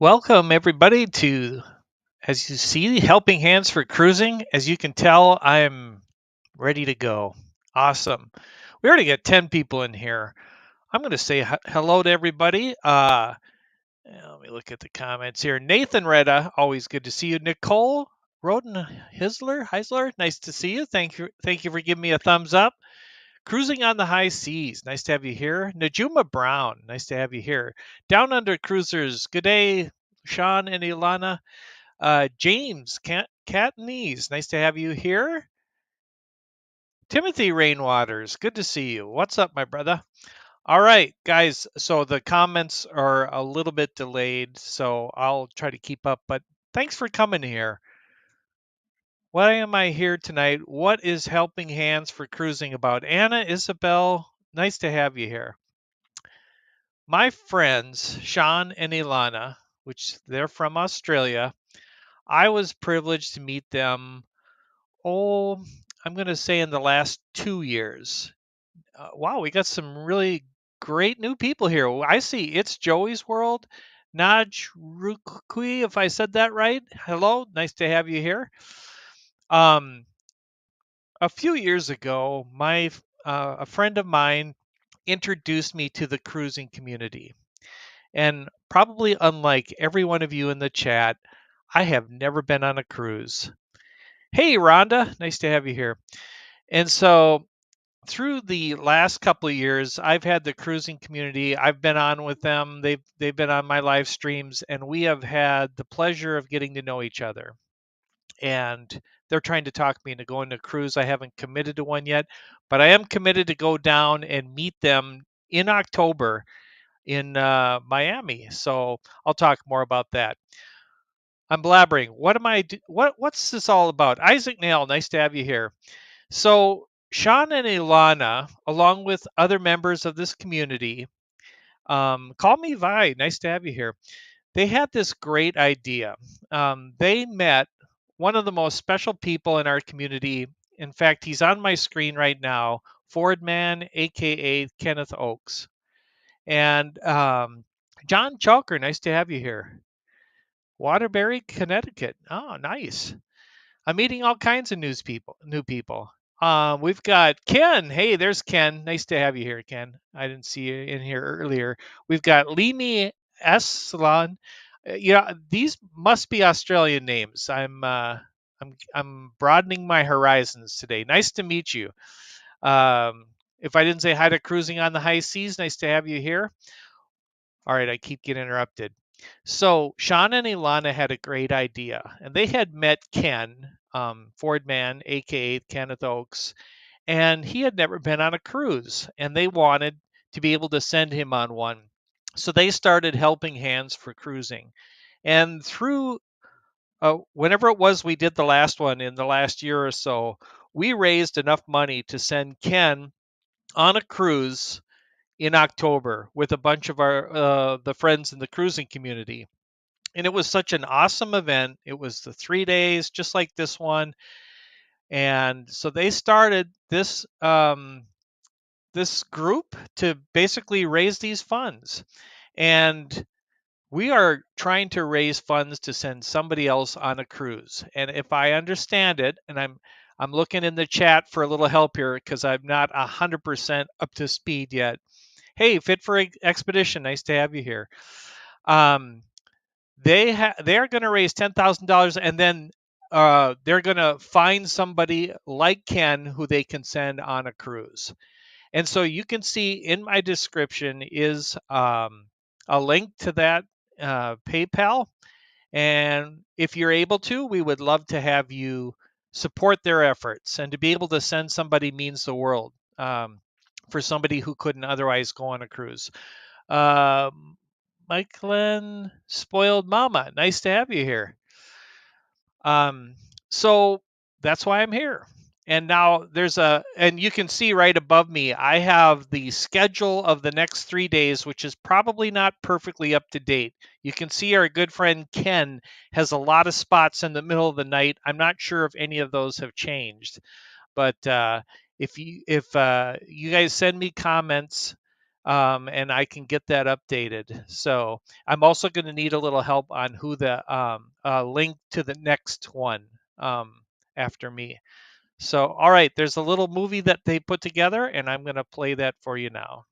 Welcome, everybody, to, as you see, Helping Hands for Cruising. As you can tell, I'm ready to go. Awesome. We already got 10 people in here. I'm going to say hello to everybody. Let me look at the comments here. Nathan Retta, always good to see you. Nicole Roden Heisler, nice to see you. Thank you for giving me a thumbs up. Cruising on the High Seas, nice to have you here. Najuma Brown, nice to have you here. Down Under Cruisers, good day, Sean and Ilana. James Catnese, nice to have you here. Timothy Rainwaters, good to see you. What's up, my brother? All right, guys. So the comments are a little bit delayed, so I'll try to keep up. But thanks for coming here. Why am I here tonight? What is Helping Hands for Cruising about? Anna, Isabel, nice to have you here. My friends, Sean and Ilana, which they're from Australia, I was privileged to meet them, oh, I'm going to say in the last 2 years. Wow, we got some really great new people here. I see It's Joey's World. Naj Rukui, if I said that right. Hello, nice to have you here. Um, a few years ago, a friend of mine introduced me to the cruising community. And probably unlike every one of you in the chat, I have never been on a cruise. Hey, Rhonda, nice to have you here. And so through the last couple of years, I've had the cruising community. I've been on with them. They've been on my live streams, and we have had the pleasure of getting to know each other. And they're trying to talk me into going to a cruise. I haven't committed to one yet, but I am committed to go down and meet them in October in Miami. So I'll talk more about that. I'm blabbering. What's this all about? Isaac Nail, nice to have you here. So Sean and Ilana, along with other members of this community, call me Vi. Nice to have you here. They had this great idea. They met one of the most special people in our community. In fact, he's on my screen right now, Ford Man, aka Kenneth Oakes, and John Chalker. Nice to have you here. Waterbury, Connecticut. Oh, nice. I'm meeting all kinds of new people. We've got Ken. Hey, there's Ken. Nice to have you here, Ken. I didn't see you in here earlier. We've got Limi Eslan. Yeah, these must be Australian names. I'm broadening my horizons today. Nice to meet you. If I didn't say hi to Cruising on the High Seas, nice to have you here. All right, I keep getting interrupted. So Sean and Ilana had a great idea, and they had met Ken Fordman, aka Kenneth Oakes, and he had never been on a cruise, and they wanted to be able to send him on one. So they started Helping Hands for Cruising, and through whenever it was we did the last one in the last year or so, we raised enough money to send Ken on a cruise in October with a bunch of our the friends in the cruising community. And it was such an awesome event. It was the 3 days, just like this one. And so they started this group to basically raise these funds. And we are trying to raise funds to send somebody else on a cruise. And if I understand it, and I'm looking in the chat for a little help here because I'm not 100% up to speed yet. Hey, Fit for Expedition, nice to have you here. They are going to raise $10,000, and then they're going to find somebody like Ken who they can send on a cruise. And so you can see in my description is a link to that PayPal. And if you're able to, we would love to have you support their efforts. And to be able to send somebody means the world for somebody who couldn't otherwise go on a cruise. Michaelin Spoiled Mama, nice to have you here. So that's why I'm here. And now and you can see right above me, I have the schedule of the next 3 days, which is probably not perfectly up to date. You can see our good friend Ken has a lot of spots in the middle of the night. I'm not sure if any of those have changed, but if you guys send me comments and I can get that updated. So I'm also going to need a little help on who the link to the next one um, after me. So, all right, there's a little movie that they put together, and I'm going to play that for you now.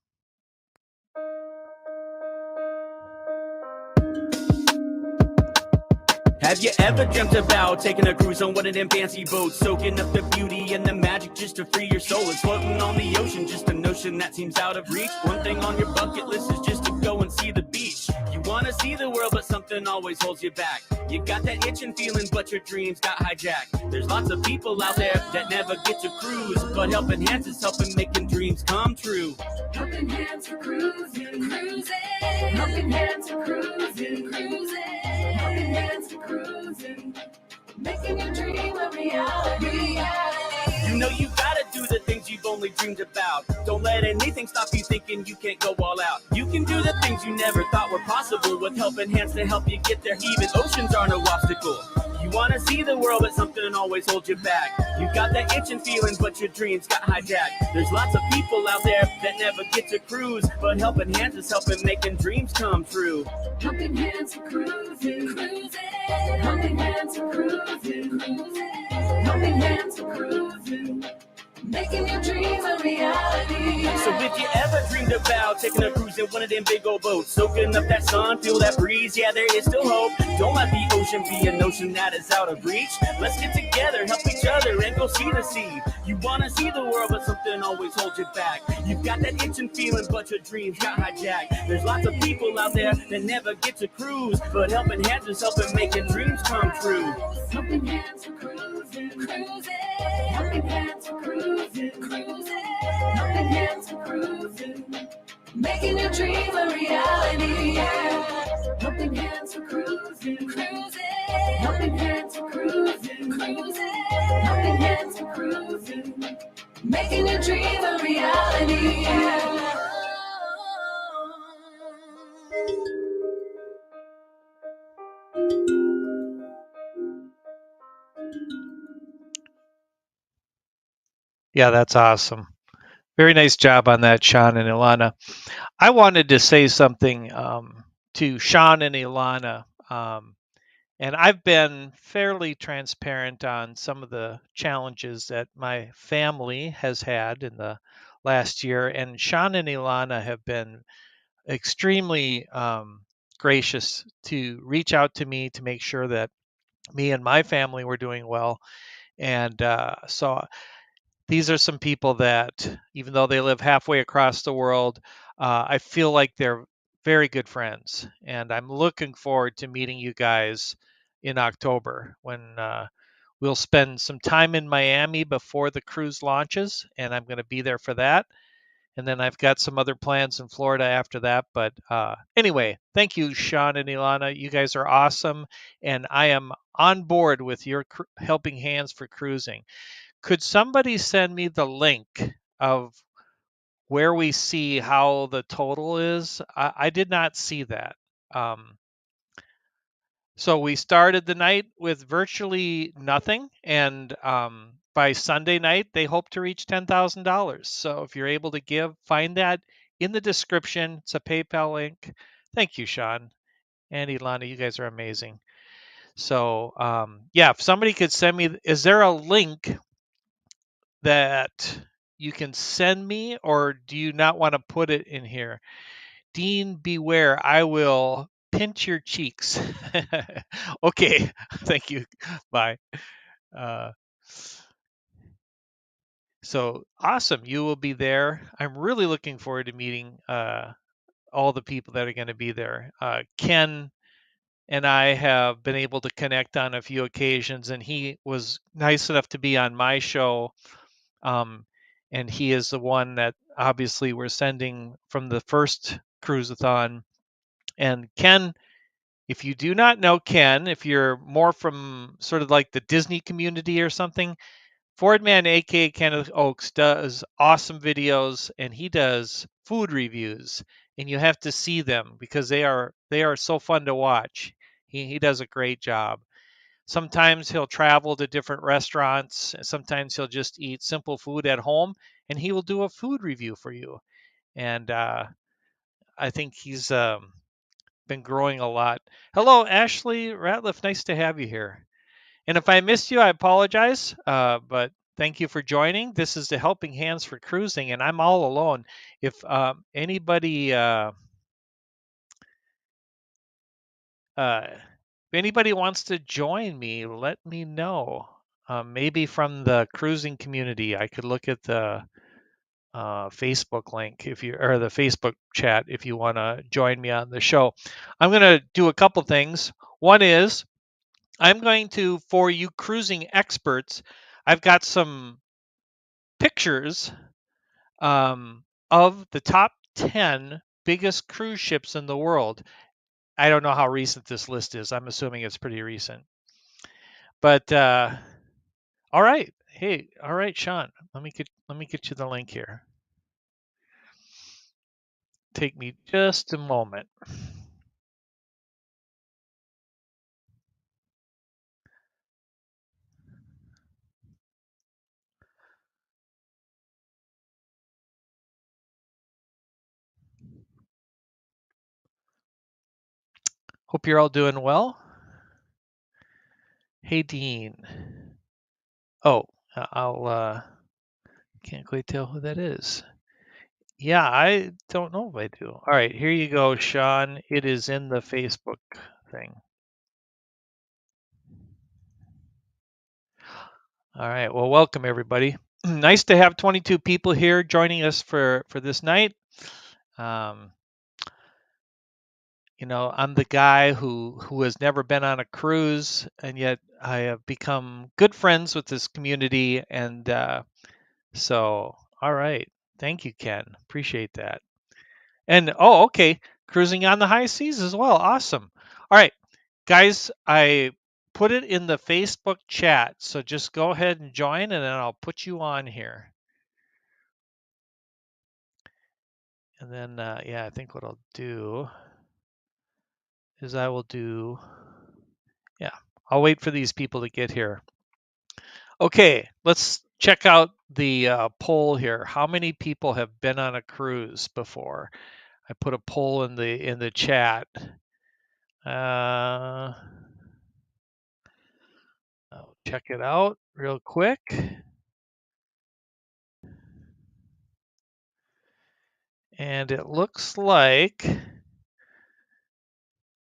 Have you ever dreamt about taking a cruise on one of them fancy boats, soaking up the beauty and the magic just to free your soul? It's floating on the ocean, just a notion that seems out of reach. One thing on your bucket list is just to go and see the beach. You want to see the world, but something always holds you back. You got that itching feeling, but your dreams got hijacked. There's lots of people out there that never get to cruise, but Helping Hands is helping making dreams come true. Helping Hands for cruising, cruising. Helping Hands for cruising, cruising. Helping Hands for cruising, making your dream a reality. You know you gotta do the things you've only dreamed about. Don't let anything stop you thinking you can't go all out. You can do the things you never thought were possible with Helping Hands to help you get there. Even oceans are no obstacle. You wanna see the world, but something always holds you back. You got that itching feeling, but your dreams got hijacked. There's lots of people out there that never get to cruise, but Helping Hands is helping making dreams come true. Helping Hands for cruising, cruising. Helping Hands for cruising, cruising. Helping Hands for cruising, making your dreams a reality. So if you ever dreamed about taking a cruise in one of them big old boats, soaking up that sun, feel that breeze, yeah, there is still hope. Don't let the ocean be a notion that is out of reach. Let's get together, help each other, and go see the sea. You wanna see the world, but something always holds you back. You've got that itching feeling, but your dreams got hijacked. There's lots of people out there that never get to cruise, but Helping Hands is helping making dreams come true. Helping Hands for cruising, cruising. Helping Hands for cruising, cruising. Helping Hands for cruising, making your dream a reality. Helping Hands for cruising, cruising. Helping Hands for cruising, cruising. Helping Hands for cruising, making your dream a reality. Yeah, that's awesome. Very nice job on that, Sean and Ilana. I wanted to say something to Sean and Ilana. And I've been fairly transparent on some of the challenges that my family has had in the last year. And Sean and Ilana have been extremely gracious to reach out to me to make sure that me and my family were doing well. And so these are some people that, even though they live halfway across the world, I feel like they're very good friends. And I'm looking forward to meeting you guys in October when we'll spend some time in Miami before the cruise launches. And I'm going to be there for that. And then I've got some other plans in Florida after that. But anyway, thank you, Sean and Ilana. You guys are awesome. And I am on board with your Helping Hands for cruising. Could somebody send me the link of where we see how the total is? I did not see that. Um, so we started the night with virtually nothing, and by Sunday night, they hope to reach $10,000. So if you're able to give, find that in the description. It's a PayPal link. Thank you, Sean and Ilana. You guys are amazing. So yeah, if somebody could send me, is there a link that you can send me, or do you not want to put it in here? Dean, beware, I will pinch your cheeks. Okay, thank you. Bye. Uh, so awesome. You will be there. I'm really looking forward to meeting all the people that are going to be there. Ken and I have been able to connect on a few occasions, and he was nice enough to be on my show. Um, and he is the one that obviously we're sending from the first CRUISE-A-THON. And Ken, if you do not know Ken, if you're more from sort of like the Disney community or something, Fordman, aka Kenneth Oaks, does awesome videos, and he does food reviews, and you have to see them because they are so fun to watch. He does a great job. Sometimes he'll travel to different restaurants. Sometimes he'll just eat simple food at home, and he will do a food review for you. and I think he's been growing a lot. Hello, Ashley Ratliff. Nice to have you here. And if I missed you, I apologize. But thank you for joining. This is the Helping Hands for Cruising, and I'm all alone. If anybody wants to join me, let me know. Maybe from the cruising community, I could look at the Facebook link if you or the Facebook chat if you want to join me on the show. I'm going to do a couple things. One is I'm going to, for you cruising experts, I've got some pictures of the top 10 biggest cruise ships in the world. I don't know how recent this list is. I'm assuming it's pretty recent. But all right. Hey, all right, Sean. Let me get you the link here. Take me just a moment. Hope you're all doing well. Hey, Dean. Oh, I'll can't quite tell who that is. Yeah, I don't know if I do. All right, here you go, Sean. It is in the Facebook thing. All right. Well, welcome everybody. Nice to have 22 people here joining us for this night. Um, I'm the guy who has never been on a cruise, and yet I have become good friends with this community. And so, all right. Thank you, Ken. Appreciate that. And oh, okay, cruising on the high seas as well. Awesome. All right, guys, I put it in the Facebook chat, so just go ahead and join, and then I'll put you on here. And then, yeah, I think what I'll do is yeah, I'll wait for these people to get here. Okay, let's check out the poll here. How many people have been on a cruise before? I put a poll in the chat. I'll check it out real quick. And it looks like,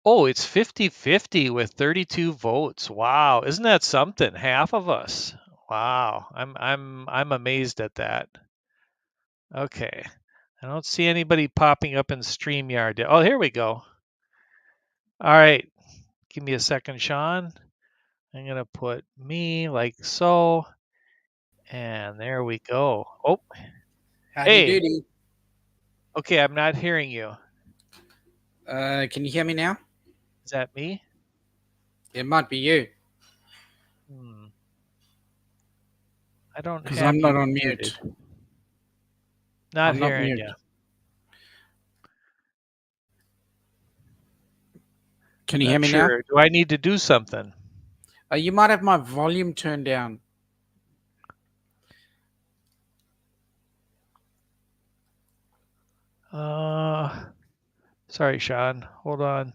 oh, it's 50-50 with 32 votes. Wow, isn't that something? Half of us. Wow, I'm amazed at that. Okay, I don't see anybody popping up in StreamYard yet. Oh, here we go. All right, give me a second, Sean. I'm gonna put me like so, and there we go. Oh, Howdy hey. doody. Okay, I'm not hearing you. Can you hear me now? Is that me? It might be you. I don't Because have I'm not you on muted. mute. Not I'm not hearing mute. you. Can you Not hear me sure. Do I need to do something? now? You might have my volume turned down. Sorry, Sean. Hold on.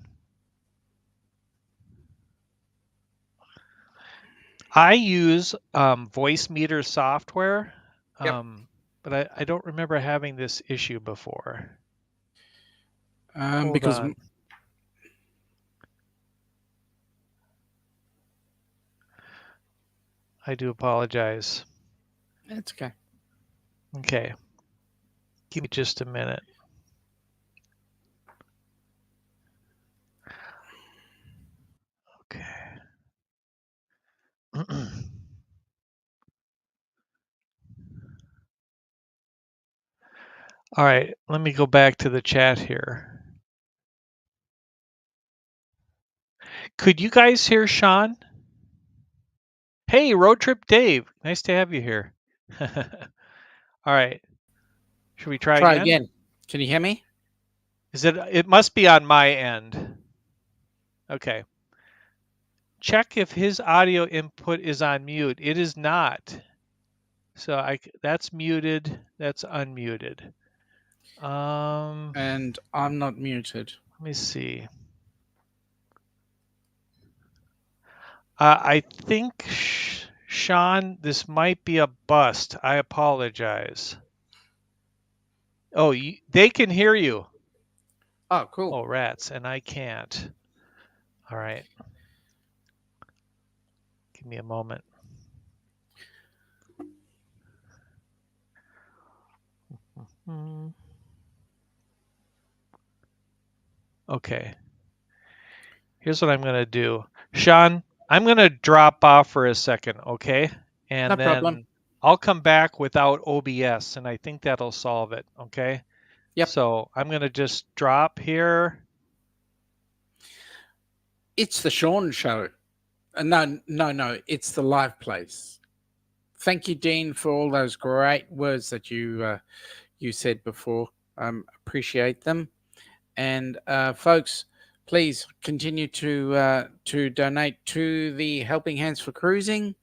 I use voice meter software, Yep. but I don't remember having this issue before. Hold Because on. I do apologize. it's okay. Okay. Give me just a minute. Okay. All right, let me go back to the chat here. Could you guys hear Sean? Hey, Road Trip Dave. Nice to have you here. All right. Should we try again? Can you hear me? It must be on my end. Okay. Check if his audio input is on mute. It is not. So that's muted. That's unmuted. And I'm not muted. Let me see. I think, Sean, this might be a bust. I apologize. Oh, they can hear you. Oh, cool. Oh, rats, and I can't. All right. Give me a moment. Hmm. Okay. Here's what I'm going to do. Sean, I'm going to drop off for a second, okay? No And problem. then I'll come back without OBS, and I think that'll solve it, okay? Yep. So I'm going to just drop here. It's the Sean show. No. It's the live place. Thank you, Dean, for all those great words that you said before. Appreciate them. And folks, please continue to donate to the Helping Hands for Cruising.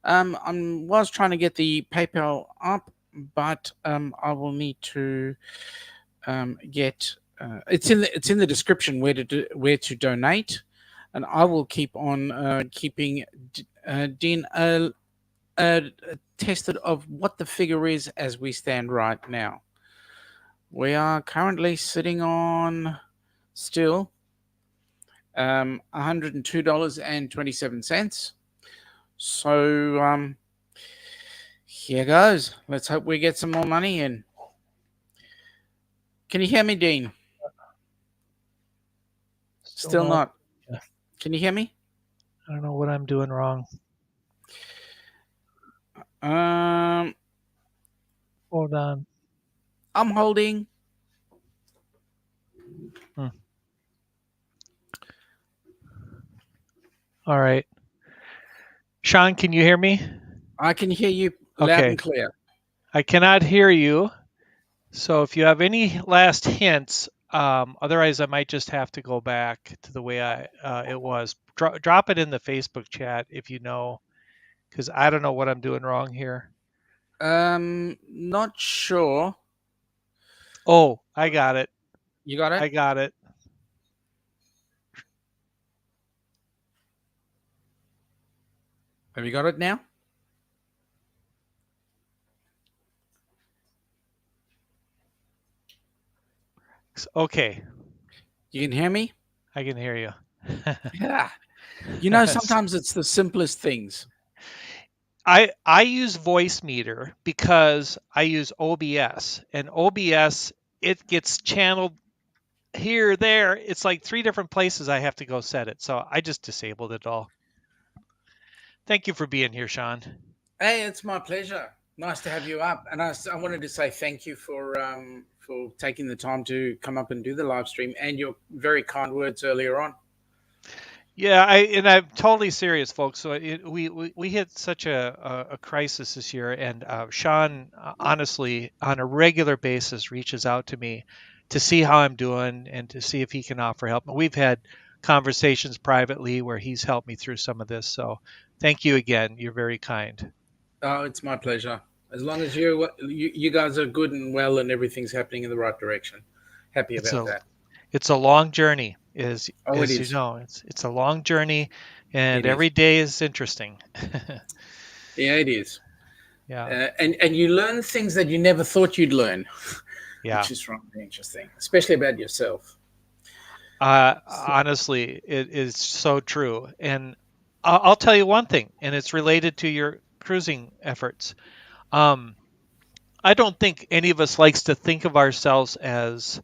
I was trying to get the PayPal up, but I will need to get. It's in the description where to donate, and I will keep on keeping Dean tested of what the figure is as we stand right now. We are currently sitting on still $102.27. So here goes. Let's hope we get some more money in. Can you hear me, Dean? Still No. not. Yeah. Can you hear me? I don't know what I'm doing wrong. Hold on. I'm holding. All right. Sean, can you hear me? I can hear you loud Okay. and clear. I cannot hear you. So if you have any last hints, otherwise I might just have to go back to the way it was. Drop it in the Facebook chat if you know, because I don't know what I'm doing wrong here. Not sure. Oh, I got it. You got it? I got it. Have you got it now? Okay, You can hear me? I can hear you. Yeah. You know, sometimes it's the simplest things. I use voice meter because I use OBS, and OBS, it gets channeled here, there. It's like 3 different places I have to go set it. So I just disabled it all. Thank you for being here, Sean. Hey, it's my pleasure. Nice to have you up. And I wanted to say thank you for taking the time to come up and do the live stream and your very kind words earlier on. Yeah, I'm totally serious, folks. So we hit such a crisis this year, and Sean, honestly, on a regular basis, reaches out to me to see how I'm doing and to see if he can offer help. And we've had conversations privately where he's helped me through some of this. So thank you again. You're very kind. Oh, it's my pleasure. As long as you guys are good and well and everything's happening in the right direction. Happy It's about a that. it's a long journey, Oh, it as you is. know. It's a long journey, and It is. every day is interesting. Yeah, it is. Yeah, And you learn things that you never thought you'd learn, yeah. which is really interesting, especially about yourself. Honestly, it is so true. And I'll tell you one thing, and it's related to your cruising efforts. Um, I don't think any of us likes to think of ourselves as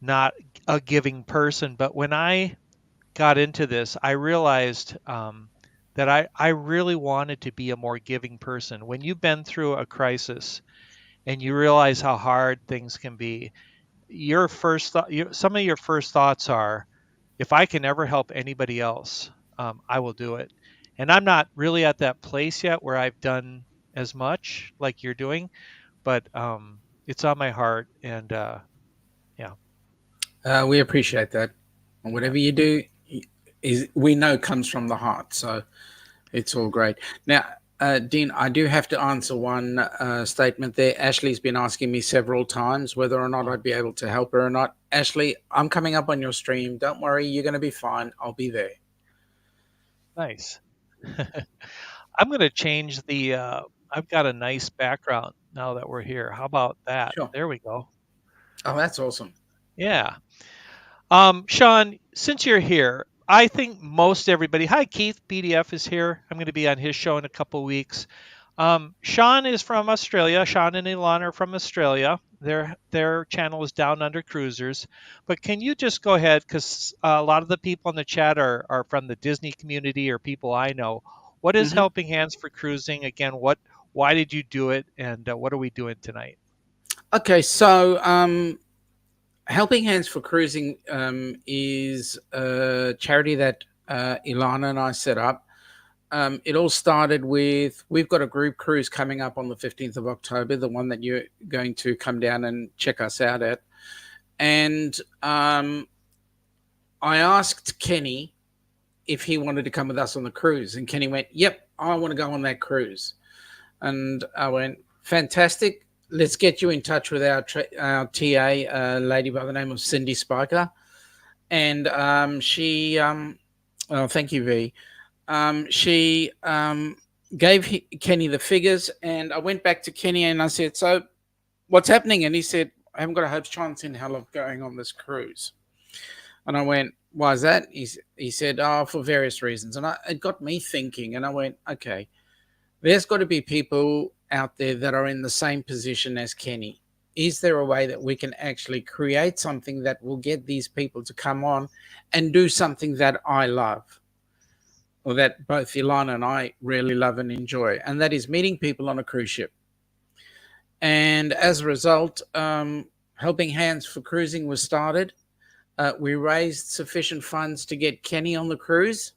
not a giving person, but when I got into this, I realized that I really wanted to be a more giving person. When you've been through a crisis and you realize how hard things can be, your first thought, some of your first thoughts are, if I can ever help anybody else, I will do it. And I'm not really at that place yet where I've done as much like you're doing, but it's on my heart, and yeah, We appreciate that. And yeah. whatever you do is we know comes from the heart. So it's all great. Now, Dean, I do have to answer one statement there. Ashley's been asking me several times whether or not Oh, I'd be able to help her or not. Ashley, I'm coming up on your stream. Don't worry, you're going to be fine. I'll be there. nice. I'm going to change the. I've got a nice background now that we're here. How about that? Sure. There we go. Oh, that's awesome. Yeah. Sean, since you're here, I think most everybody. Hi, Keith. BDF is here. I'm going to be on his show in a couple weeks. Sean is from Australia. Sean and Ilana are from Australia. Their channel is Down Under Cruisers. But can you just go ahead, because a lot of the people in the chat are from the Disney community or people I know. What is Hmm. Helping Hands for Cruising? Again, why did you do it, and what are we doing tonight? Okay, so Helping Hands for Cruising is a charity that Ilana and I set up. It all started with, we've got a group cruise coming up on the 15th of October, the one that you're going to come down and check us out at. And I asked Kenny if he wanted to come with us on the cruise. And Kenny went, yep, I want to go on that cruise. And I went, fantastic. Let's get you in touch with our TA, a lady by the name of Cindy Spiker. And she, oh, thank you, V. She gave Kenny the figures, and I went back to Kenny and I said, so what's happening? And he said, I haven't got a hope's chance in hell of going on this cruise. And I went, why is that? He said, oh, for various reasons. And it got me thinking, and I went, okay, there's got to be people out there that are in the same position as Kenny. Is there a way that we can actually create something that will get these people to come on and do something that I love, or that both Ilana and I really love and enjoy, and that is meeting people on a cruise ship? And as a result, Helping Hands for Cruising was started. We raised sufficient funds to get Kenny on the cruise.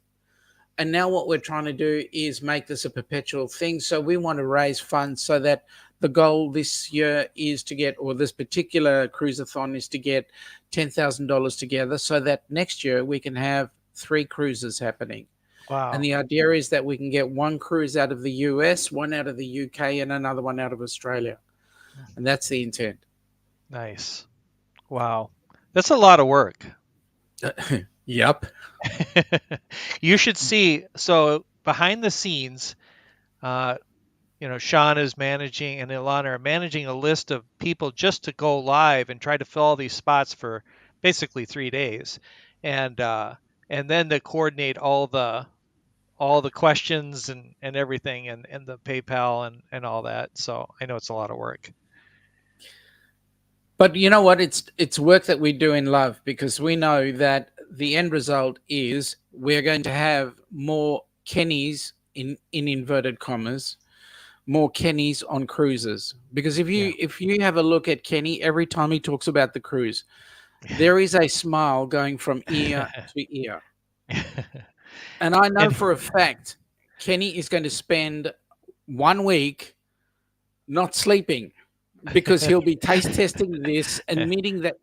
And now what we're trying to do is make this a perpetual thing. So we want to raise funds so that the goal this year is to get, or this particular CRUISE-A-THON is to get $10,000 together so that next year we can have 3 cruises happening. Wow. And the idea is that we can get 1 cruise out of the US, 1 out of the UK, and another one out of Australia. And that's the intent. Nice. Wow. That's a lot of work. Yep. You should see. So behind the scenes, Sean is managing and Ilana are managing a list of people just to go live and try to fill all these spots for basically 3 days, and then to coordinate all the questions and everything and the PayPal and all that. So I know it's a lot of work. But you know what? It's work that we do in love, because we know that the end result is we're going to have more Kennys in inverted commas, more Kennys on cruises. Because if you have a look at Kenny, every time he talks about the cruise, there is a smile going from ear to ear. And I know for a fact Kenny is going to spend 1 week not sleeping, because he'll be taste testing this and meeting that.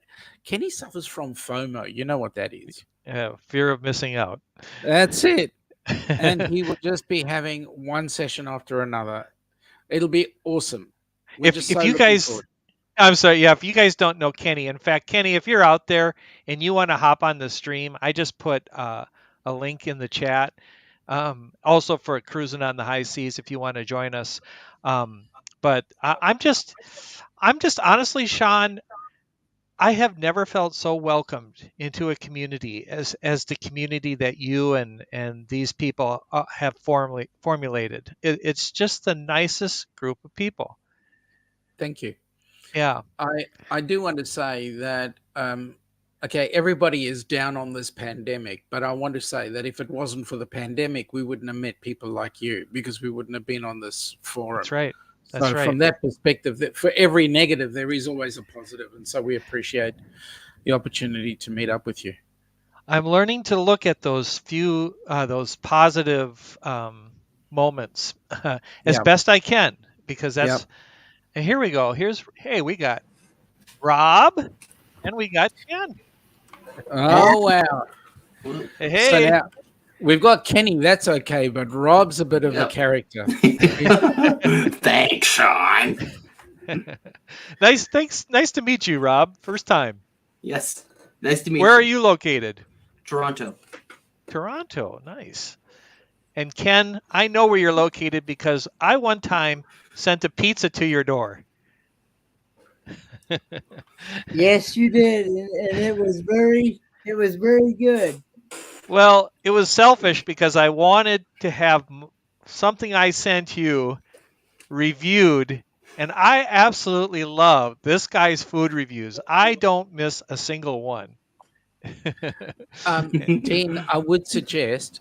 Kenny suffers from FOMO. You know what that is? Fear of missing out. That's it. And he will just be having one session after another. It'll be awesome. If you guys, I'm sorry, yeah, if you guys don't know Kenny, in fact, Kenny, if you're out there and you want to hop on the stream, I just put a link in the chat. Also for Cruising on the High Seas, if you want to join us. But I'm just honestly, Sean, I have never felt so welcomed into a community as the community that you and these people have formulated. It's just the nicest group of people. Thank you. Yeah. I do want to say that, okay, everybody is down on this pandemic, but I want to say that if it wasn't for the pandemic, we wouldn't have met people like you, because we wouldn't have been on this forum. That's right. So from that perspective, that for every negative, there is always a positive. And so we appreciate the opportunity to meet up with you. I'm learning to look at those few, those positive moments as best I can, because that's, and here we go. Hey, we got Rob and we got Jen. Oh, wow. Hey. So We've got Kenny, that's okay, but Rob's a bit of a character. Thanks, Sean. Nice to meet you, Rob. First time. Yes. Nice to meet Where you. are you located? Toronto. Toronto. Nice. And Ken, I know where you're located because I one time sent a pizza to your door. Yes, you did, and it was very good. Well, it was selfish because I wanted to have something I sent you reviewed, and I absolutely love this guy's food reviews. I don't miss a single one. Dean, I would suggest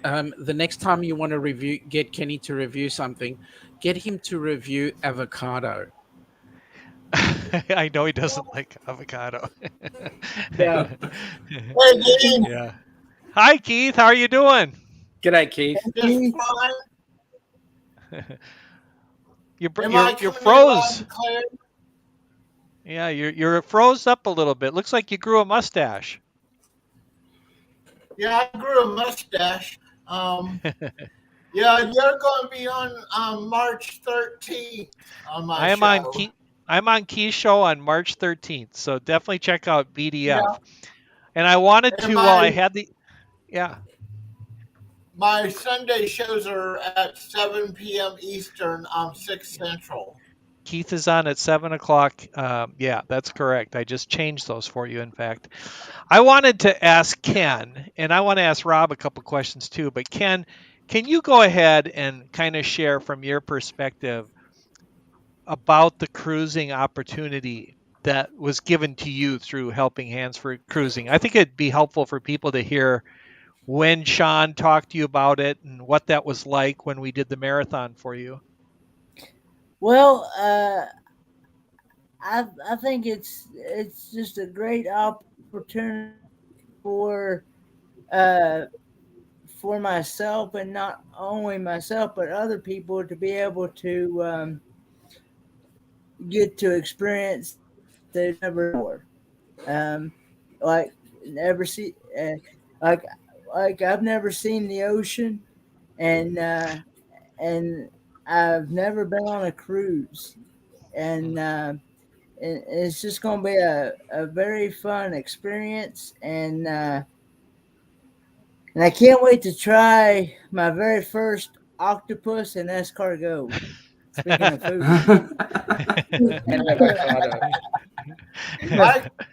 the next time you want to get Kenny to review something, get him to review avocado. I know he doesn't like avocado. Yeah. Hey, Dean. Yeah. Hi, Keith. How are you doing? G'day, Keith. Just fine. You're froze. Yeah, you're froze up a little bit. Looks like you grew a mustache. Yeah, I grew a mustache. Yeah, you're going to be on March 13th on my show. I'm on Key's show on March 13th, so definitely check out BDF. Yeah. And I wanted to, while I had the, yeah. My Sunday shows are at 7 p.m. Eastern on 6 Central. Keith is on at 7 o'clock. Yeah, that's correct. I just changed those for you, in fact. I wanted to ask Ken, and I want to ask Rob a couple questions too, but Ken, can you go ahead and kind of share from your perspective about the cruising opportunity that was given to you through Helping Hands for Cruising? I think it'd be helpful for people to hear when Sean talked to you about it and what that was like when we did the marathon for you. Well, I think it's just a great opportunity for myself, and not only myself but other people, to be able to get to experience they never before. Like never see like I've never seen the ocean, and I've never been on a cruise, and it's just going to be a very fun experience, and I can't wait to try my very first octopus and escargot. Speaking of food.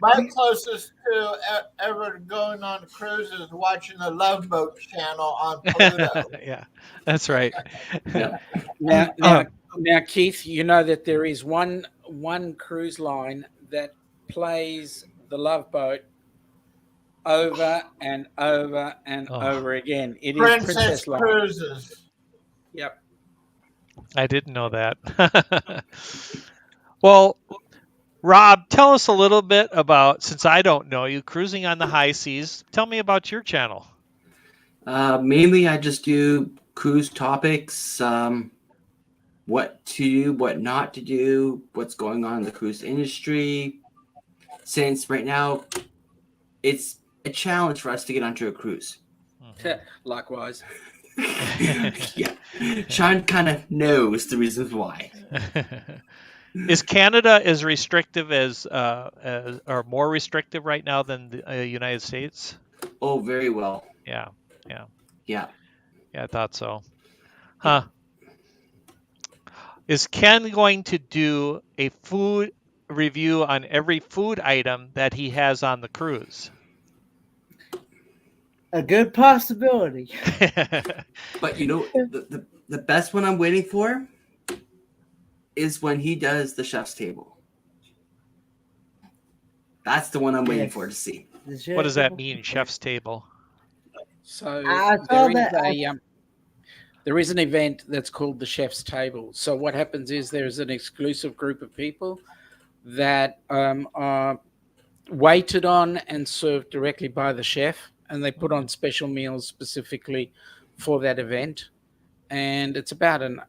my closest to ever going on a cruise is watching the Love Boat channel on Pluto. Yeah, that's right. Now, Keith, you know that there is one cruise line that plays the Love Boat over and over and over again. It is Princess Cruises. Yep. I didn't know that. Well, Rob, tell us a little bit about, since I don't know you, Cruising on the High Seas. Tell me about your channel. Mainly, I just do cruise topics, what to do, what not to do, what's going on in the cruise industry. Since right now, it's a challenge for us to get onto a cruise. Likewise. Yeah. Sean kind of knows the reasons why. Is Canada as restrictive as or more restrictive right now than the United States? Oh, very well. Yeah. Yeah, I thought so. Huh. Is Ken going to do a food review on every food item that he has on the cruise? A good possibility. But you know, the best one I'm waiting for is when he does the chef's table. That's the one I'm waiting for to see. What does that mean, chef's table? So there is an event that's called the Chef's Table. So what happens is there's an exclusive group of people that are waited on and served directly by the chef, and they put on special meals specifically for that event. And it's about an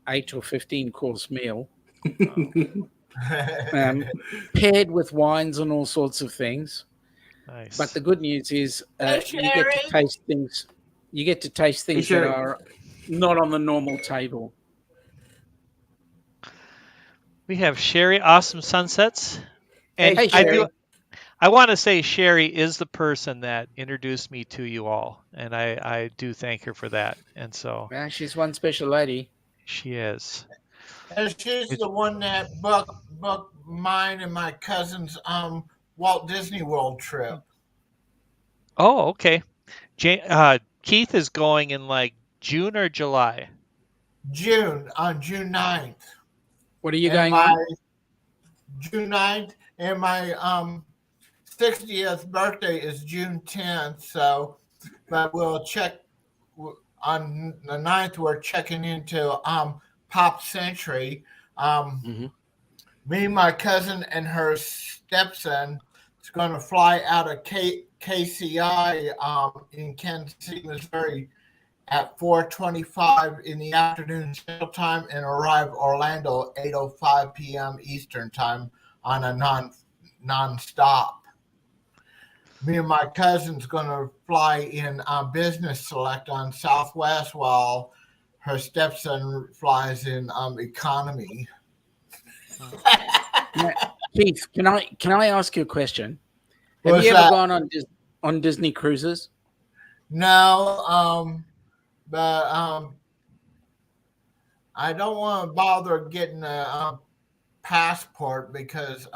8 or 15 course meal, paired with wines and all sorts of things. Nice. But the good news is you get to taste things. You get to taste things sure. that are not on the normal table. We have Sherry, awesome sunsets. And Hey, I Sherry. want to say Sherry is the person that introduced me to you all, and I do thank her for that. And so Well, she's one special lady. she is. And she's It's- the one that booked mine and my cousin's Walt Disney World trip. oh, okay. Keith is going in like June or July. On June 9th. What are you And going my on? June 9th and my 60th birthday is June 10th. So, but we'll check on the 9th. We're checking into Pop Century. Me, my cousin, and her stepson is going to fly out of KCI in Kansas City, Missouri at 4:25 in the afternoon Central Time and arrive Orlando 8:05 p.m. Eastern Time on a non-stop. Me and my cousin's going to fly in Business Select on Southwest while her stepson flies in economy. Now, Keith, can I ask you a question? Have What's you ever that? gone on Disney cruises? No, but I don't want to bother getting a passport because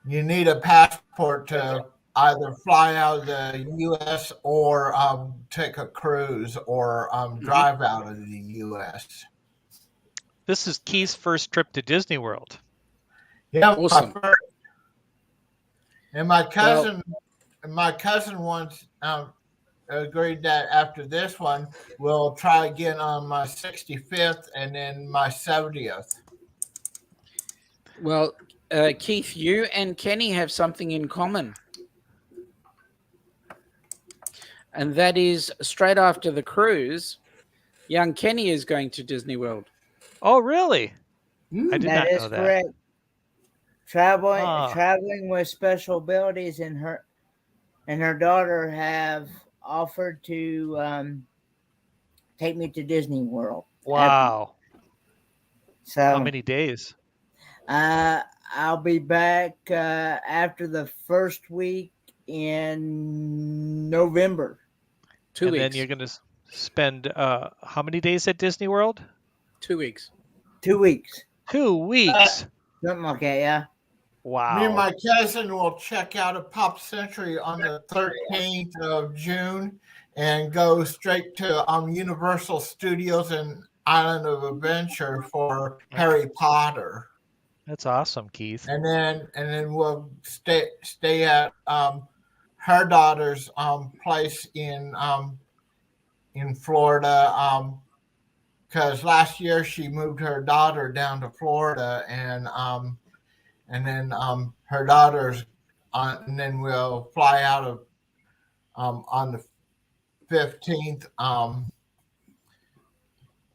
you need a passport to either fly out of the U.S. or take a cruise or drive out of the U.S. This is Keith's first trip to Disney World. Yeah, Awesome. And my cousin once agreed that after this one, we'll try again on my 65th and then my 70th. Well, Keith, you and Kenny have something in common. And that is straight after the cruise, young Kenny is going to Disney World. Oh, really? I did That not is know that. correct. Traveling with special abilities, and her daughter have offered to take me to Disney World. Wow. So How many days? I'll be back after the first week in November. 2 And weeks. then you're going to spend how many days at Disney World? 2 weeks. 2 weeks. 2 weeks. Something like that, yeah. Wow. Me and my cousin will check out of Pop Century on the 13th of June and go straight to Universal Studios and Island of Adventure for Harry Potter. That's awesome, Keith. And then we'll stay at her daughter's place in Florida because last year she moved her daughter down to Florida and then her daughter's and then we'll fly out of on the 15th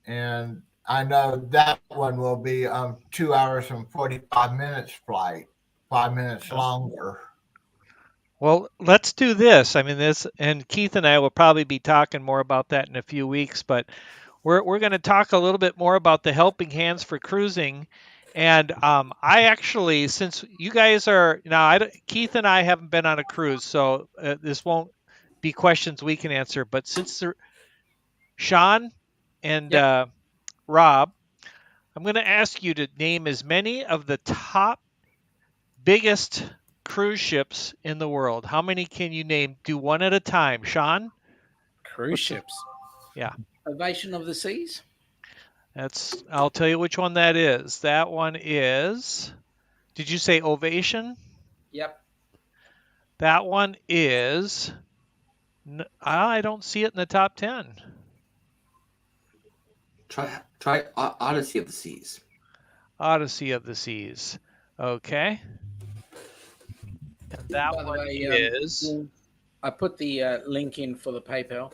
and I know that one will be 2 hours and 45 minutes flight, 5 minutes longer. Well, let's do this. I mean, and Keith and I will probably be talking more about that in a few weeks, but we're going to talk a little bit more about the helping hands for cruising. And I actually, since you guys are now, Keith and I haven't been on a cruise, so this won't be questions we can answer. But since Sean and Rob, I'm going to ask you to name as many of the top biggest cruise ships in the world. How many can you name? Do one at a time. Sean? Cruise ships. Yeah. Ovation of the Seas. I'll tell you which one that is. That one is, did you say Ovation? Yep. That one is, I don't see it in the top 10. Try Odyssey of the Seas. Odyssey of the Seas. Okay. And that By the one way, is, I put the link in for the PayPal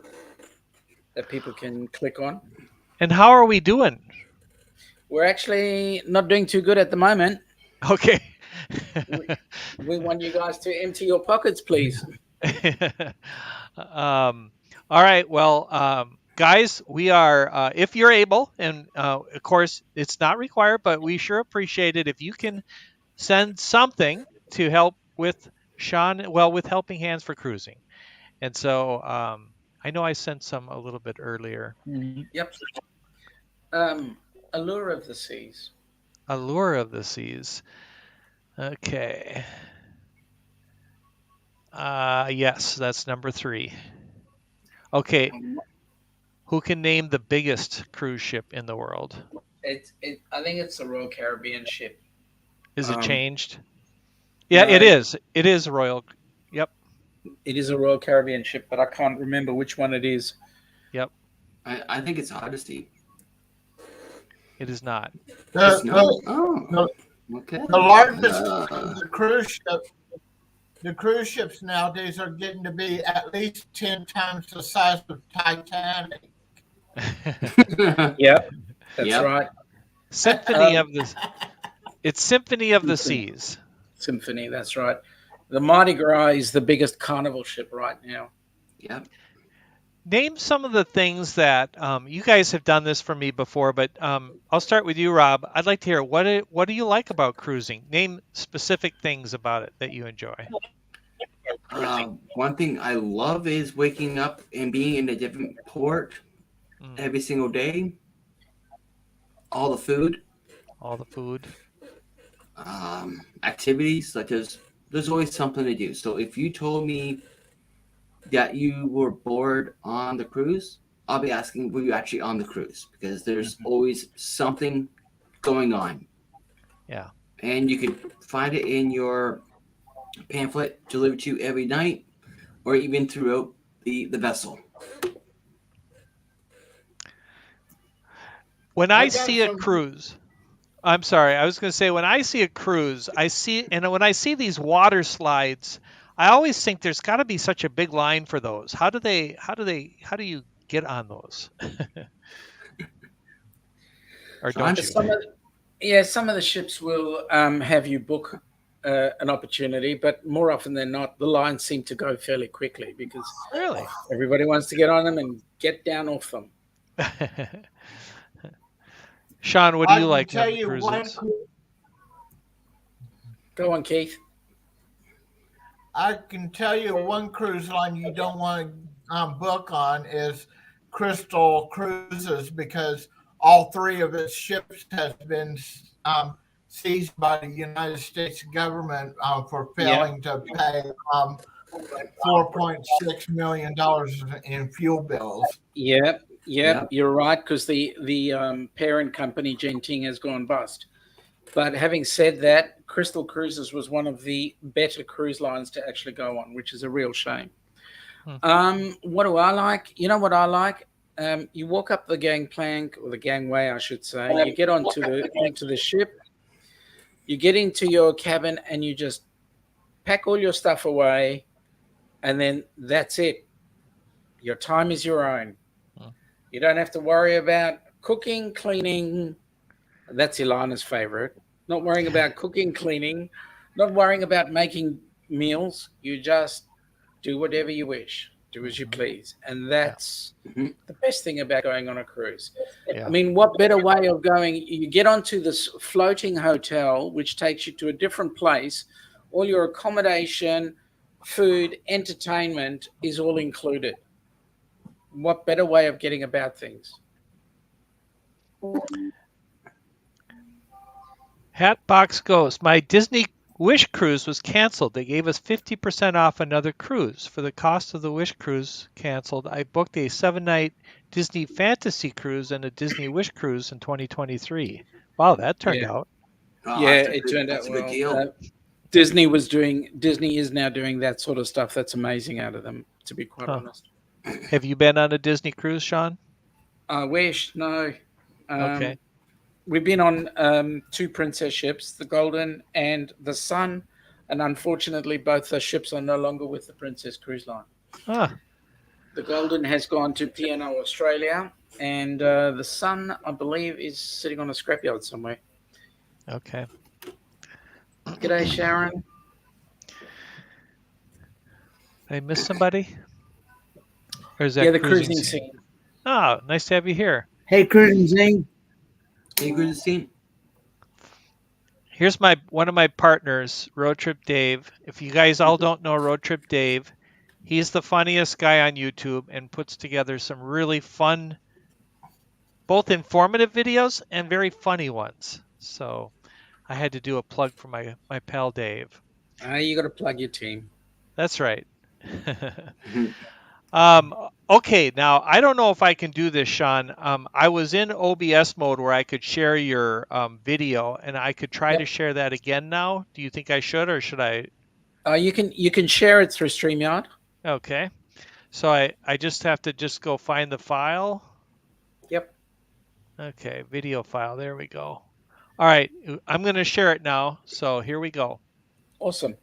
that people can click on. and how are we doing? We're actually not doing too good at the moment. Okay. We want you guys to empty your pockets, please. All right. Well, guys, we are, if you're able, and of course, it's not required, but we sure appreciate it if you can send something to help with Sean, well, with Helping Hands for Cruising. And so I know I sent some a little bit earlier. Yep. Allure of the Seas. Allure of the Seas. Okay. Yes, that's number 3. Okay. Who can name the biggest cruise ship in the world? I think it's the Royal Caribbean ship. Is it Um, changed? Yeah, no, it is. It is Royal. Yep. it is a Royal Caribbean ship, but I can't remember which one it is. Yep. I think it's Odyssey. It is not. It's The, not. the, Oh, the, okay. the largest the cruise ships nowadays are getting to be at least 10 times the size of Titanic. Yep, that's Yep. right. Symphony of the. It's Symphony of the Seas. Symphony, that's right. The Mardi Gras is the biggest carnival ship right now. Yep. Name some of the things that you guys have done this for me before, but I'll start with you, Rob. I'd like to hear what do you like about cruising? Name specific things about it that you enjoy. One thing I love is waking up and being in a different port every single day. All the food, All the food. activities, such as there's always something to do. So if you told me that you were bored on the cruise, I'll be asking, were you actually on the cruise? Because there's always something going on. Yeah. And you can find it in your pamphlet delivered to you every night or even throughout the vessel. When I see a cruise, I'm sorry, I was going to say when I see a cruise, when I see these water slides, I always think there's got to be such a big line for those. How do you get on those? Or don't you? Some of the ships will have you book an opportunity, but more often than not, the lines seem to go fairly quickly because Really? everybody wants to get on them and get down off them. Sean, what do you like on cruises? Go on, Keith. I can tell you one cruise line you don't want to book on is Crystal Cruises because all 3 of its ships has been seized by the United States government for failing to pay $4.6 million in fuel bills. Yep, you're right, because the parent company, Genting, has gone bust. But having said that, Crystal Cruises was one of the better cruise lines to actually go on, which is a real shame. What do I like? You know what I like? You walk up the gangplank, or the gangway, I should say. You get onto the ship. You get into your cabin, and you just pack all your stuff away, and then that's it. Your time is your own. You don't have to worry about cooking, cleaning. That's Ilana's favorite. Not worrying about cooking, cleaning, not worrying about making meals. You just do whatever you wish, do as you please. And that's the best thing about going on a cruise. Yeah. I mean, what better way of going? You get onto this floating hotel, which takes you to a different place. All your accommodation, food, entertainment is all included. What better way of getting about things? Hatbox Ghost. My Disney Wish cruise was canceled. They gave us 50% off another cruise. For the cost of the Wish cruise canceled, I booked a 7-night Disney Fantasy cruise and a Disney Wish cruise in 2023. Wow, that turned out. It turned out well. Disney is now doing that sort of stuff. That's amazing out of them, to be quite honest. Have you been on a Disney cruise, Sean? I wish. No. Okay. We've been on 2 princess ships, the Golden and the Sun, and unfortunately both the ships are no longer with the Princess Cruise Line. The Golden has gone to P&O Australia, and the Sun, I believe, is sitting on a scrapyard somewhere. Okay. G'day, Sharon. Did I miss somebody? Or is that Yeah, the cruising cruising scene? scene. Oh, nice to have you here. Hey, Cruising Zing. Hey, Cruise scene. Here's one of my partners, Road Trip Dave. If you guys all don't know Road Trip Dave, he's the funniest guy on YouTube and puts together some really fun, both informative videos and very funny ones. So I had to do a plug for my pal Dave. You got to plug your team. That's right. Um, okay, now I don't know if I can do this, Sean. I was in OBS mode where I could share your video, and I could try to share that again now. Do you think I should, or should I? You can share it through StreamYard. Okay, so I just have to just go find the file. Yep. Okay, video file. There we go. All right, I'm going to share it now. So here we go. Awesome.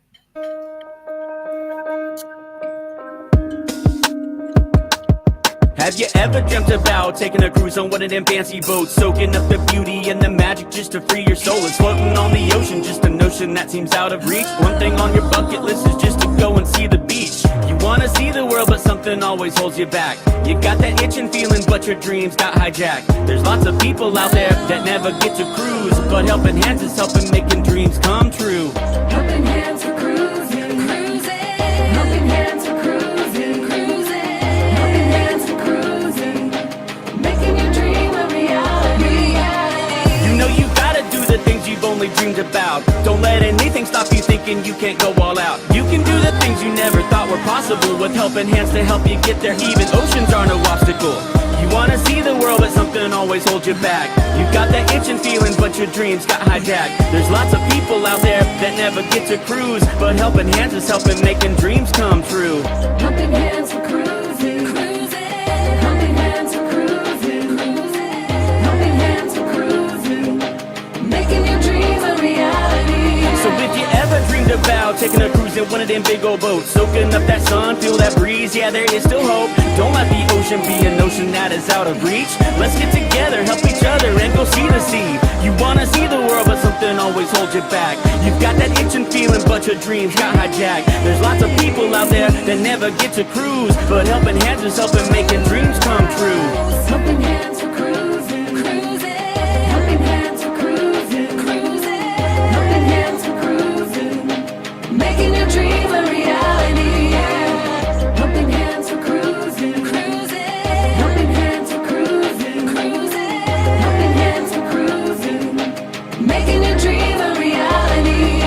Have you ever dreamt about taking a cruise on one of them fancy boats, soaking up the beauty and the magic just to free your soul? It's floating on the ocean, just a notion that seems out of reach. One thing on your bucket list is just to go and see the beach. You wanna see the world, but something always holds you back. You got that itching feeling, but your dreams got hijacked. There's lots of people out there that never get to cruise, but helping hands is helping making dreams come true. Helping hands for cruising, cruising. Helping hands for cruising, cruising. Helping hands for cruising, making your dream a reality. You know you gotta do the things you've only dreamed about. Don't let anything stop you thinking you can't go all out. You can do the things you never thought were possible, with helping hands to help you get there. Even oceans are no obstacle. You wanna see the world, but something always holds you back. You got that itching feeling, but your dreams got hijacked. There's lots of people out there that never get to cruise, but helping hands is helping making dreams come true. Helping hands for cruising, cruising. Helping hands for cruising, cruising. Helping hands for cruising, making your dreams a reality. So if you ever dreamed about taking a cruise in one of them big old boats, soaking up that sun, feel that breeze, yeah, there is still hope. Don't let the ocean be a notion that is out of reach. Let's get together, help each other, and go see the sea. You wanna see the world, but something always holds you back. You've got that itching feeling, but your dreams got hijacked. There's lots of people out there that never get to cruise, but helping hands is helping making dreams come true. Helping hands for cruising, cruising. Helping hands for cruising, cruising. Helping hands for cruising, making your dream a reality. Helping hands for cruising, cruising. Helping hands for cruising, cruising. Helping hands for cruising, making your dream a reality.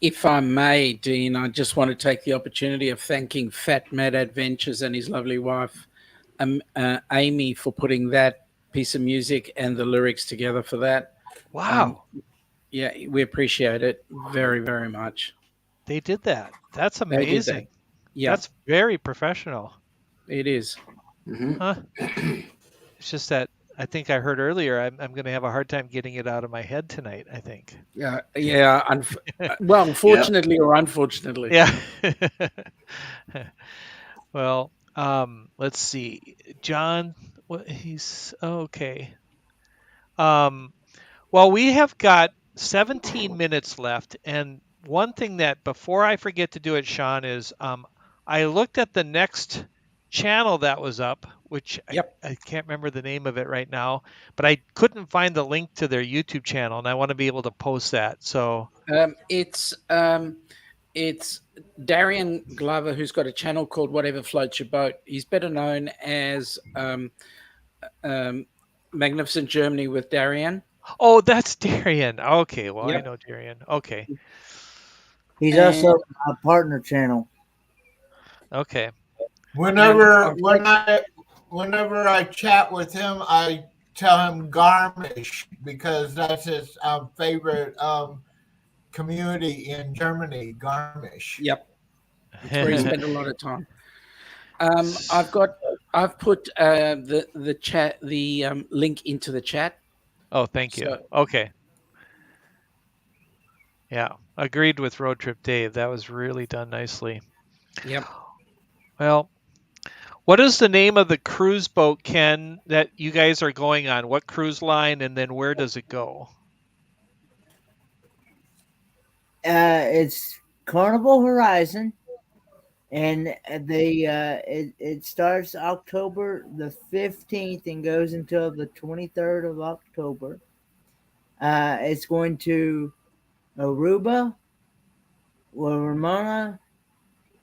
If I may, Dean, I just want to take the opportunity of thanking Fat Mad Adventures and his lovely wife, Amy, for putting that piece of music and the lyrics together for that. Wow, Yeah, we appreciate it very, very much. they did that. That's They did that. amazing. Yeah, That's very professional. it is. Huh? It's just that I think I heard earlier I'm going to have a hard time getting it out of my head tonight, I think. Yeah. Well, fortunately or unfortunately. Yeah. Well, let's see. John, he's okay. Well, we have got 17 minutes left, and one thing that before I forget to do it, Sean, is I looked at the next channel that was up, which Yep. I can't remember the name of it right now, but I couldn't find the link to their YouTube channel, and I want to be able to post that. So It's Darian Glover, who's got a channel called Whatever Floats Your Boat. He's better known as Magnificent Germany with Darian. oh, that's Darian. Okay, well, I Yep. know Darian. Okay, He's And- also my partner channel. okay. Whenever And- whenever I chat with him, I tell him Garmisch because that's his favorite community in Germany, Garmisch. Yep, it's where he spent a lot of time. I've put the chat link into the chat. Oh, thank you. So- Okay. Yeah, agreed with Road Trip Dave. That was really done nicely. Yep. Well, What is the name of the cruise boat, Ken, that you guys are going on? What cruise line, and then where does it go? It's Carnival Horizon, and it starts October the 15th and goes until the 23rd of October. It's going to Aruba, Ramona.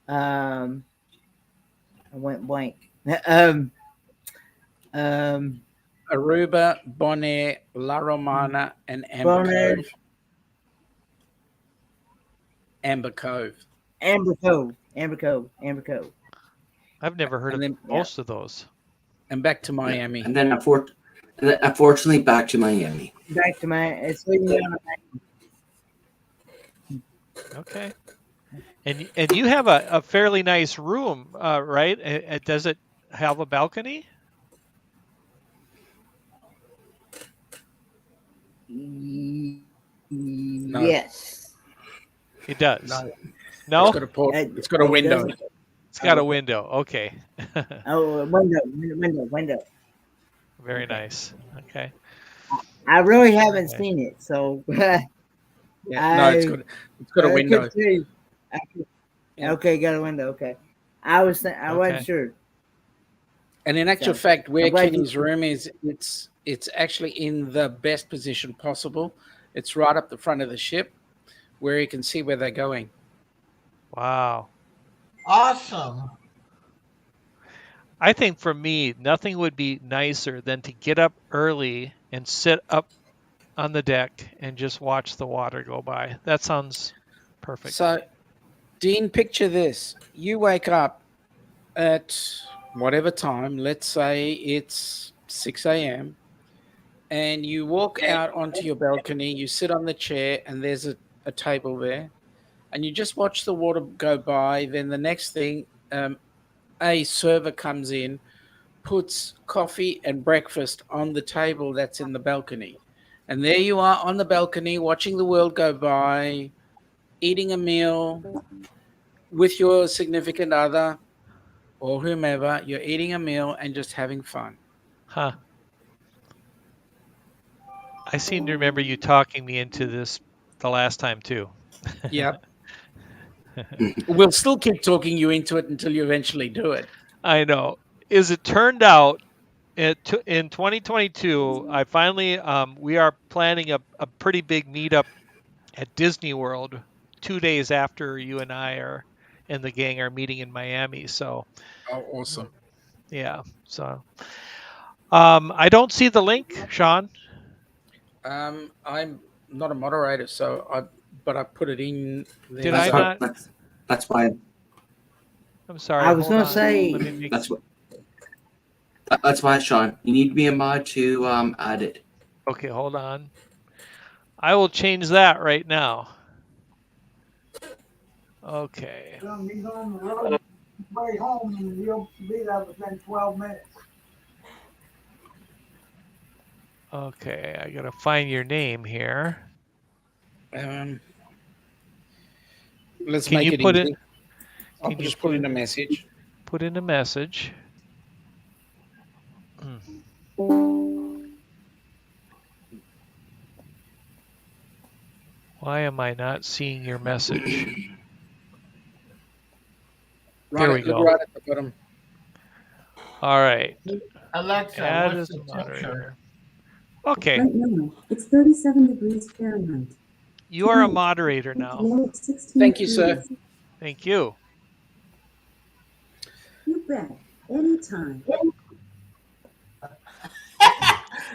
I went blank. Aruba, Bonaire, La Romana, and Amber Bonaire. Cove. Amber Cove. Amber Cove. Amber Cove. Amber Cove. I've never heard And of then- most of those. And back to Miami. And then unfortunately back to Miami. Back to my. It's leading down to Okay. And you have a fairly nice room, right? Does it have a balcony? Yes. It does. No. No? It's got a window. It's got a window. Okay. Oh, window. Very nice. Okay. I really haven't seen it, so Yeah, no, it's got a I window. couldn't see. Yeah. Okay, got a window. Okay, I wasn't Okay. sure. And in actual So, fact, where I'm glad you- Kenny's room is, it's actually in the best position possible. It's right up the front of the ship, where you can see where they're going. Wow. Awesome. I think for me, nothing would be nicer than to get up early and sit up on the deck and just watch the water go by. That sounds perfect. So, Dean, picture this: you wake up at whatever time. Let's say it's 6 a.m. and you walk out onto your balcony. You sit on the chair, and there's a table there, and you just watch the water go by. Then the next thing, a server comes in, puts coffee and breakfast on the table that's in the balcony. And there you are on the balcony watching the world go by, eating a meal with your significant other or whomever. You're eating a meal and just having fun. Huh. I seem to remember you talking me into this the last time too. Yep. We'll still keep talking you into it until you eventually do it. I know. As it turned out, in 2022, I finally we are planning a pretty big meetup at Disney World 2 days after you and I are and the gang are meeting in Miami. So Oh, awesome. yeah. So I don't see the link, Sean. I'm not a moderator, but I put it in there. Did I not? That's why. I'm sorry. I was hold gonna on. say- Let me make- That's why, Sean. You need to be a mod to add it. Okay, hold on. I will change that right now. Okay. He's on the road way home and he'll be there within 12 minutes. Okay, I gotta find your name here. Let's Can make you it put easy. it? I'll can you just put put in it- a message. Put in a message. Why am I not seeing your message? Right, There we look go. right at the bottom. All right. Alexa, Add what's as the a temperature? moderator. Okay, Right now, it's 37 degrees Fahrenheit. you are a moderator now. Low of 16 Thank you, sir. degrees. Thank you. You bet. Anytime.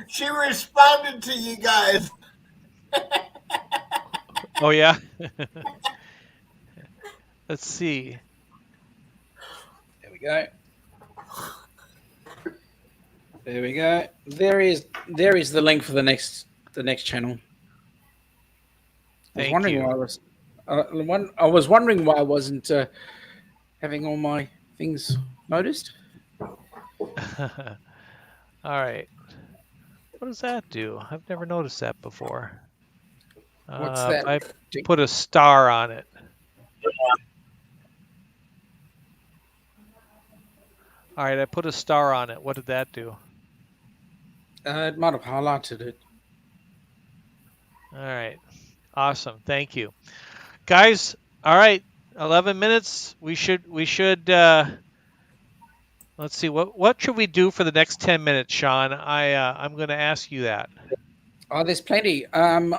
She responded to you guys. Oh yeah. Let's see. There we go. There we go. There is the link for the next channel. Thank I was wondering why I wasn't having all my things noticed. All right. What does that do? I've never noticed that before. What's that? I put a star on it. All right, I put a star on it. What did that do? It might have highlighted it. All right. Awesome. Thank you. Guys, all right. 11 minutes. We should let's see what should we do for the next 10 minutes, Sean? I'm going to ask you that. Oh, there's plenty. I'm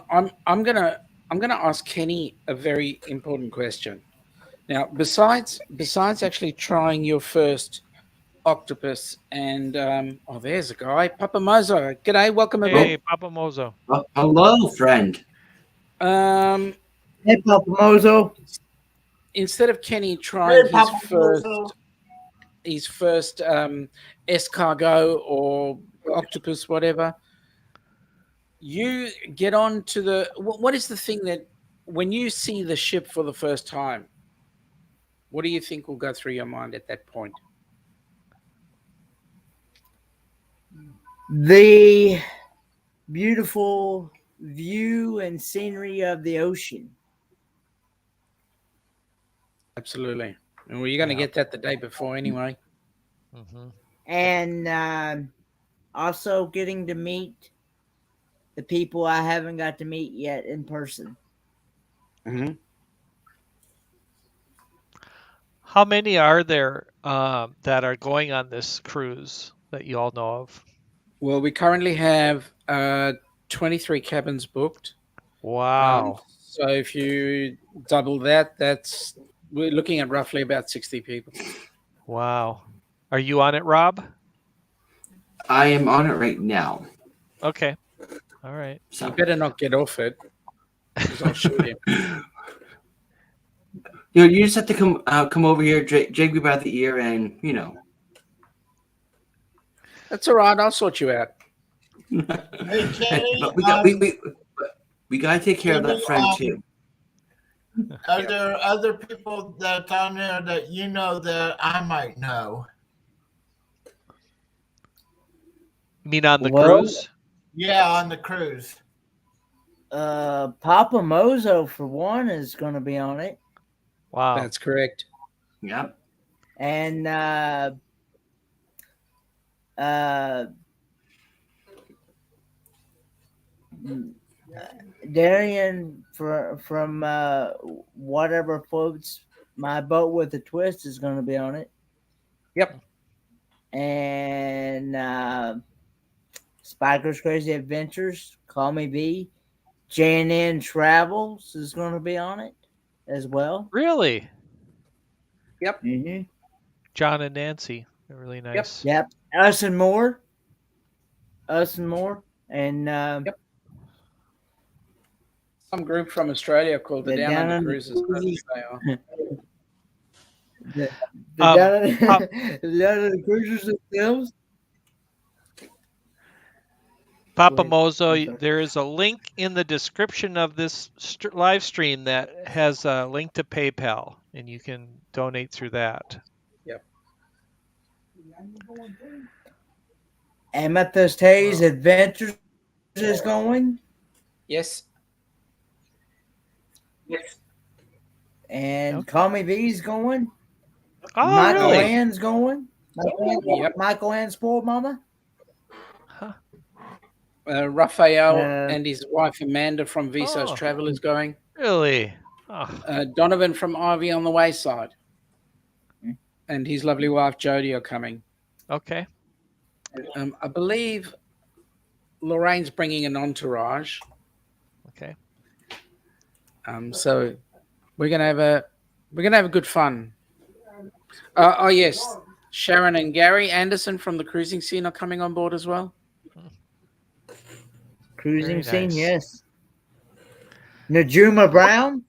gonna ask Kenny a very important question. Now, besides actually trying your first octopus, and oh, there's a guy, Papa Mozo. G'day, welcome Hey, aboard. Papa Mozo. Hello, friend. Um, Hey, Papa Mozo. instead of Kenny trying Hey, Papa Mozo. his first escargot or octopus, whatever, you get on to the. What is the thing that when you see the ship for the first time? What do you think will go through your mind at that point? The beautiful view and scenery of the ocean. Absolutely. And well, you're going to get that the day before anyway. Mm-hmm. And also getting to meet the people I haven't got to meet yet in person. Mm-hmm. How many are there that are going on this cruise that you all know of? Well, we currently have 23 cabins booked. Wow. So if you double that, we're looking at roughly about 60 people. Wow. Are you on it, Rob? I am on it right now. Okay. All right. You better not get off it, because I'll shoot you. You just have to come over here, drag me by the ear, and That's all right. I'll sort you out. Hey, Kenny, But we gotta take care of that friend too. are there other people that's on there that you know that I might know? You mean on the Well- cruise? Yeah, on the cruise. Papa Mozo, for one, is going to be on it. Wow. That's correct. Yeah. And Darian from whatever floats my boat with a twist is going to be on it. Yep. And Spiker's Crazy Adventures, Call Me V, J&N Travels is going to be on it as well. Really? Yep. Mm-hmm. John and Nancy. They're really nice. Yep. Us and more. And Yep. Some group from Australia called the They're Down down Under Under Cruises. Cruises. They are. the Pop- the cruisers themselves. Papa Go ahead. I'm Mozo, sorry. there is a link in the description of this live stream that has a link to PayPal, and you can donate through that. Amethyst Hayes Adventures is going, Yes. and Okay. Call Me V's going. Oh, Michael really? Ann's going. Yep. Michael Ann Spoiled Mama. Huh. Raphael Uh, and his wife Amanda from Visos Oh. Travel is going. Really? Oh, Donovan from Ivy on the Wayside. And his lovely wife Jodie are coming. okay. I believe Lorraine's bringing an entourage. Okay. So we're gonna have a good fun. Oh yes, Sharon and Gary Anderson from the cruising scene are coming on board as well. Cruising Very scene, nice. yes. Najuma Brown.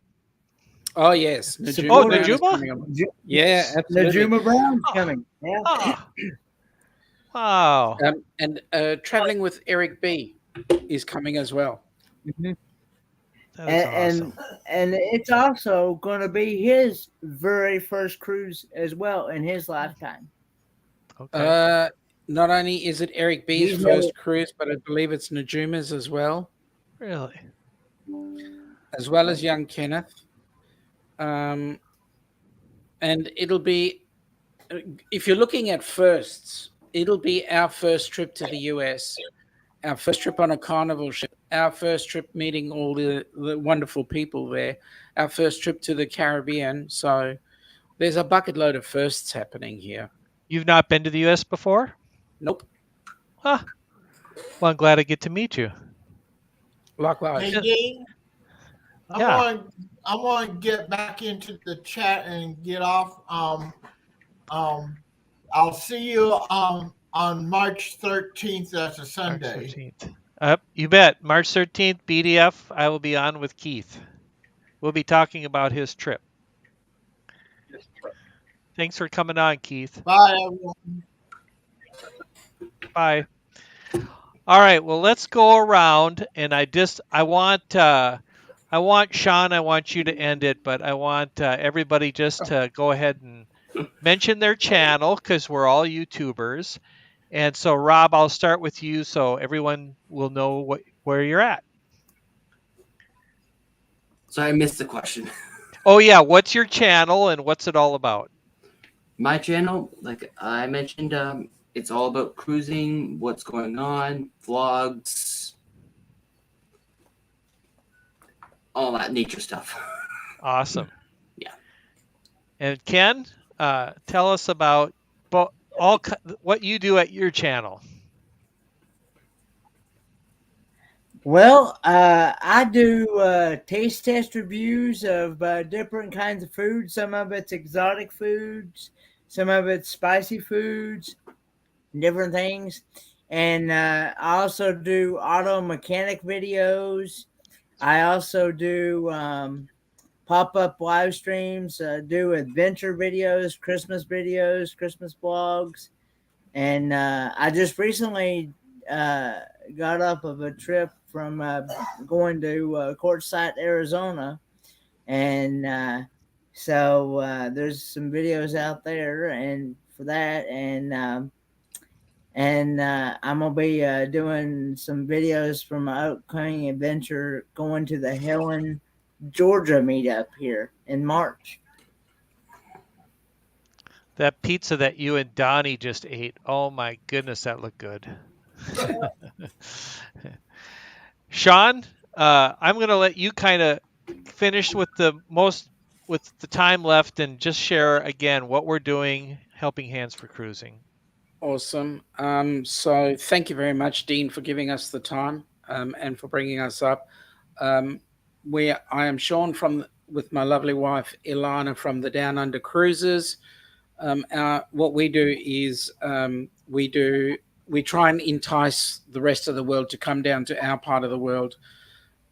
Oh yes, Oh, Brown is Najuma? coming on. Yeah, absolutely. Najuma Brown's Oh. coming. Yeah. Oh. Wow. And traveling with Eric B is coming as well. That is awesome. And it's also going to be his very first cruise as well in his lifetime. Okay. Not only is it Eric B's He's first cruise, but I believe it's Najuma's as well, Really? as well as young Kenneth. And it'll be if you're looking at firsts, it'll be our first trip to the US, our first trip on a Carnival ship, our first trip meeting all the wonderful people there, our first trip to the Caribbean. So there's a bucket load of firsts happening here. You've not been to the U.S. before? Nope. Huh. Well, I'm glad I get to meet you. Likewise. Hey, Dean, Yeah. I want to get back into the chat and get off. I'll see you on March 13th. That's a March Sunday. 13th. You bet. March 13th, BDF, I will be on with Keith. We'll be talking about his trip. Thanks for coming on, Keith. Bye, everyone. Bye. All right, well, let's go around, and I want Sean, I want you to end it, but I want everybody just to go ahead and mention their channel because we're all YouTubers. And so, Rob, I'll start with you so everyone will know where you're at. Sorry, I missed the question. Oh, yeah. What's your channel and what's it all about? My channel, like I mentioned, it's all about cruising, what's going on, vlogs, all that nature stuff. Awesome. Yeah. And Ken, tell us about what you do at your channel. Well, I do taste test reviews of different kinds of food. Some of it's exotic foods, some of it's spicy foods, different things. And I also do auto mechanic videos. I also do pop-up live streams, do adventure videos, Christmas vlogs. And I just recently got up of a trip from going to Quartzsite, Arizona, and so there's some videos out there, and for that, and I'm gonna be doing some videos from my upcoming adventure going to the Helen, Georgia meetup here in March. That pizza that you and Donnie just ate, oh my goodness, that looked good. Sean, I'm going to let you kind of finish with the time left and just share again what we're doing, Helping Hands for Cruising. Awesome. So thank you very much, Dean, for giving us the time and for bringing us up. I am Sean with my lovely wife Ilana from the Down Under Cruises. What we do is we try and entice the rest of the world to come down to our part of the world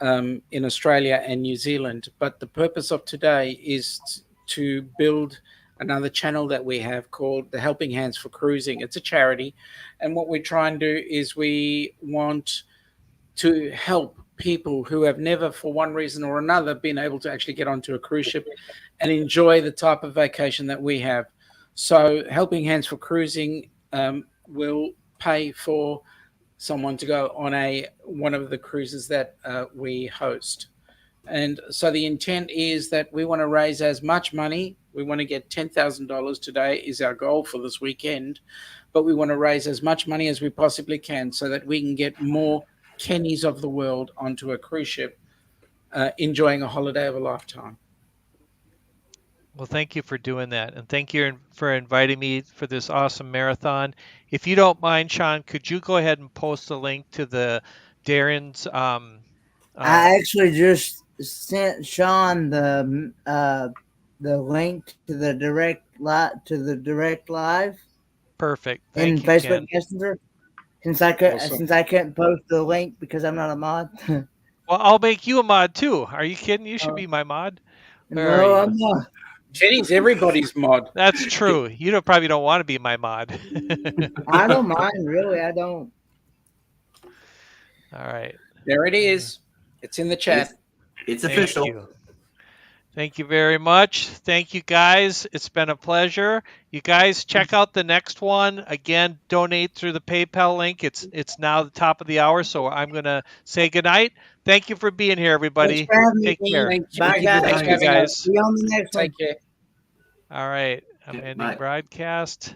in Australia and New Zealand. But the purpose of today is to build another channel that we have called the Helping Hands for Cruising. It's a charity. And what we try and do is we want to help people who have never, for one reason or another, been able to actually get onto a cruise ship and enjoy the type of vacation that we have. So Helping Hands for Cruising will pay for someone to go on one of the cruises that we host. And so the intent is that we want to raise as much money. We want to get $10,000 today is our goal for this weekend, but we want to raise as much money as we possibly can so that we can get more Kennys of the world onto a cruise ship, enjoying a holiday of a lifetime. Well, thank you for doing that. And thank you for inviting me for this awesome marathon. If you don't mind, Sean, could you go ahead and post a link to the Darren's? I actually just sent Sean the link to the direct live. Perfect. In Thank you, Facebook Ken. Messenger. Since I couldn't post the link because I'm not a mod. Well, I'll make you a mod too. Are you kidding? You should be my mod. No, I'm not. Kenny's everybody's mod. That's true. You probably don't want to be my mod. I don't mind, really. I don't. All right. There it is. It's in the chat. It's official. Thank you. Thank you very much. Thank you, guys. It's been a pleasure. You guys check out the next one. Again, donate through the PayPal link. It's now the top of the hour, so I'm going to say goodnight. Thank you for being here, everybody. Thanks for having me, Take care. Thank you. Bye, guys. Thank you, guys. See you on the next one. Take care. All right. I'm Okay, ending bye. broadcast.